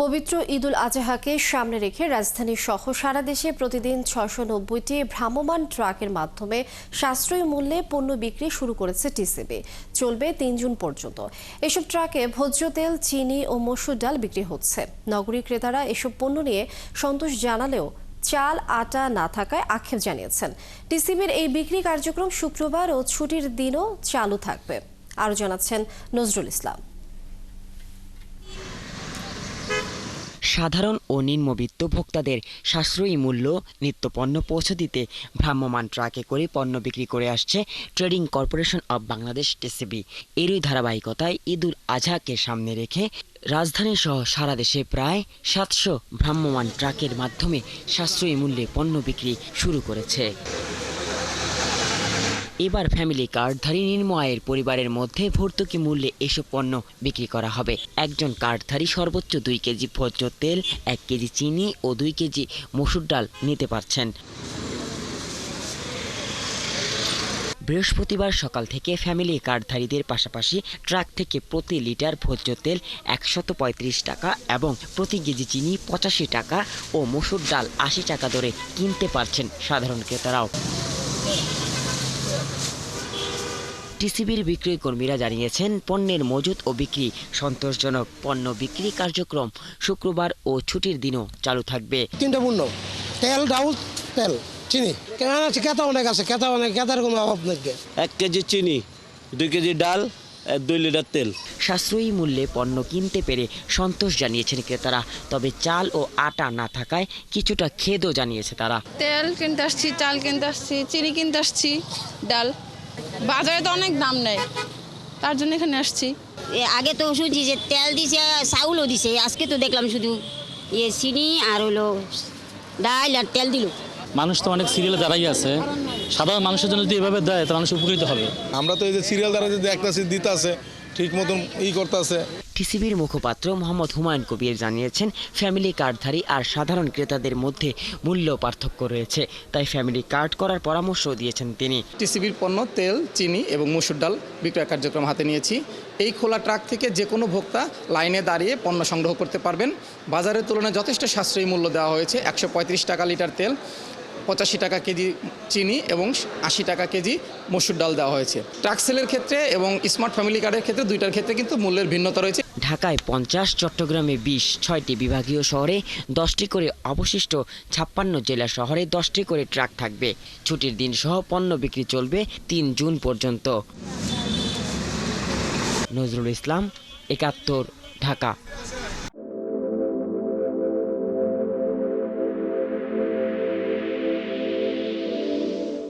পবিত্র ঈদুল আজহাকে সামনে রেখে রাজধানী সহ সারা দেশে প্রতিদিন ৬৯০টি ভ্রাম্যমাণ ট্রাকের মাধ্যমে সাশ্রয়ী মূল্যে পণ্য বিক্রি শুরু করেছে টিসিবি। চলবে ৩ জুন পর্যন্ত। এসব ট্রাকে ভোজ্য তেল, চিনি ও মসুর ডাল বিক্রি হচ্ছে। নগরীর ক্রেতারা এসব পণ্য নিয়ে সন্তোষ জানালেও চাল, আটা না থাকায় আক্ষেপ জানিয়েছেন। টিসিবির এই বিক্রি কার্যক্রম শুক্রবার ও ছুটির দিনও চালু থাকবে। আরও জানাচ্ছেন নজরুল ইসলাম। সাধারণ ও নিম্নবিত্ত ভোক্তাদের সাশ্রয়ী মূল্য নিত্যপণ্য পৌঁছে দিতে ভ্রাম্যমাণ ট্রাকে করে পণ্য বিক্রি করে আসছে trading corporation of Bangladesh TCB. এরই ধারাবাহিকতায় ঈদুল আজহাকে সামনে রেখে রাজধানী সহ সারা দেশে প্রায় ৭০০ ভ্রাম্যমাণ ট্রাকের মাধ্যমে সাশ্রয়ী মূল্যে পণ্য বিক্রি শুরু করেছে। এবার ফ্যামিলি কার্ডধারী নিম্ন আয়ের পরিবারের মধ্যে ভর্তুকি মূল্যে এসব পণ্য বিক্রি করা হবে। একজন কার্ডধারী সর্বোচ্চ ২ কেজি ভোজ্য তেল, ১ কেজি চিনি ও ২ কেজি মসুর ডাল নিতে পারছেন। বৃহস্পতিবার সকাল থেকে ফ্যামিলি কার্ডধারীদের পাশাপাশি ট্রাক থেকে প্রতি লিটার ভোজ্য তেল ১৩৫ টাকা এবং প্রতি কেজি চিনি ৮৫ টাকা ও মসুর ডাল ৮০ টাকা দরে কিনতে পারছেন সাধারণ ক্রেতারাও। টিসিবির বিক্রয় কর্মীরা জানিয়েছেন, পণ্যের মজুত ও বিক্রি সন্তোষজনক। পণ্য বিক্রি কার্যক্রম শুক্রবার ও ছুটির দিনও চালু থাকবে। 3টা পণ্য, তেল, ডাউল, তেল, চিনি। কেমন আছে? কেতা অনেক আছে, কেতার কোনো অভাব নেই। 1 কেজি চিনি, 2 কেজি ডাল, 2 লিটার তেল। সাশ্রয়ী মূল্যে পণ্য কিনতে পেরে সন্তোষ জানিয়েছেন ক্রেতারা। তবে চাল ও আটা না থাকায় কিছুটা খেদও জানিয়েছে তারা। তেল কিনতে আসছি, চাল কিনতে আসছি, চিনি কিনতে আসছি, ডাল। বাজারে তো অনেক দাম নেই, তার জন্য এখানে আসছি। আগে তো শুনছি যে তেল দিছে, চাউলও দিছে, আজকে তো দেখলাম শুধু চিনি আর হলো ডাল আর তেল দিল। মানুষ তো অনেক সিরিয়ালে দাঁড়াই আছে, সাধারণ মানুষের জন্য যদি এভাবে দেয় তো মানুষ উপকৃত হবে। আমরা তো এই যে সিরিয়াল দ্বারা যদি একটা সিট দিতে আছে ঠিক মতন করতে আছে। টিসিবির মুখপাত্র মোহাম্মদ হুমায়ুন কবির জানিয়েছেন, ফ্যামিলি কার্ডধারী আর সাধারণ ক্রেতাদের মধ্যে মূল্য পার্থক্য রয়েছে, তাই ফ্যামিলি কার্ড করার পরামর্শ দিয়েছেন তিনি। টিসিবির পণ্য তেল, চিনি এবং মসুর ডাল বিক্রয় কার্যক্রম হাতে নিয়েছি। এই খোলা ট্রাক থেকে যে কোনো ভোক্তা লাইনে দাঁড়িয়ে পণ্য সংগ্রহ করতে পারবেন। বাজারের তুলনায় যথেষ্ট সাশ্রয়ী মূল্য দেওয়া হয়েছে। ১৩৫ টাকা লিটার তেল, ৮৫ টাকা কেজি চিনি এবং ৮০ টাকা কেজি মসুর ডাল দেওয়া হয়েছে। ট্রাক সেলের ক্ষেত্রে এবং স্মার্ট ফ্যামিলি কার্ডের ক্ষেত্রে দুইটার ক্ষেত্রে কিন্তু মূল্যের ভিন্নতা রয়েছে। ঢাকায় ৫০, চট্টগ্রামে ২০, ৬টি বিভাগীয় শহরে 10টি করে, অবশিষ্ট ৫৬ জেলা শহরে 10টি করে ট্রাক থাকবে। ছুটির দিন সহ পণ্য বিক্রি চলবে ৩ জুন পর্যন্ত। নজরুল ইসলাম, ৭১, ঢাকা।